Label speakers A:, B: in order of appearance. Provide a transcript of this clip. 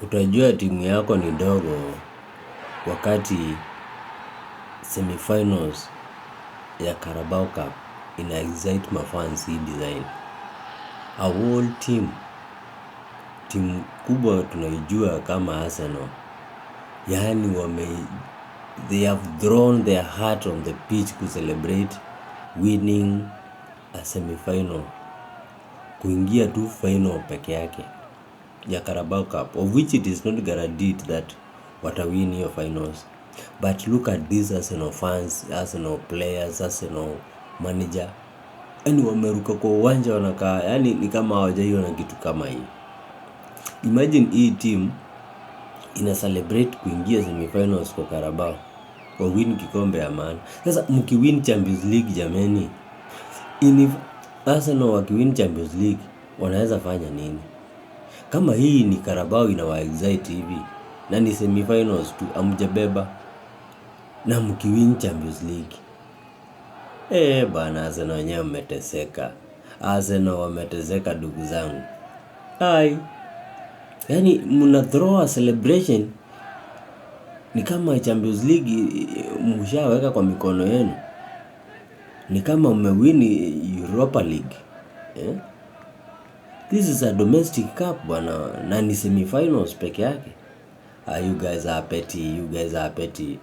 A: Utajua timu yako ni ndogo wakati semifinals ya Carabao Cup ina excite mafans hii design. A whole team kubwa tunaijua kama Arsenal. Yaani they have thrown their heart on the pitch to celebrate winning a semifinal. Kuingia tu final peke yake ya Carabao Cup, of which it is not guaranteed that watawin hiyo finals. But look at these Arsenal fans, Arsenal players, Arsenal manager. Yaani wameruka kwa uwanja wanakaa, yaani ni kama hawajaiona kitu kama hii. Imagine hii team ina celebrate kuingia semifinals kwa Carabao, kwa win kikombe ya maana. Sasa mkiwin Champions League jameni, Arsenal wakiwin Champions League wanaweza fanya nini? Kama hii ni Carabao inawa-excite hivi na ni semifinals tu, hamjabeba na mkiwin Champions League. Bana, Arsenal wenyewe mmeteseka. Arsenal wameteseka ndugu zangu. Yaani mna throw a celebration ni kama Champions League mshaweka kwa mikono yenu. Ni kama mmewin Europa League. This is a domestic cup bwana, na ni semifinals peke yake. You guys are petty.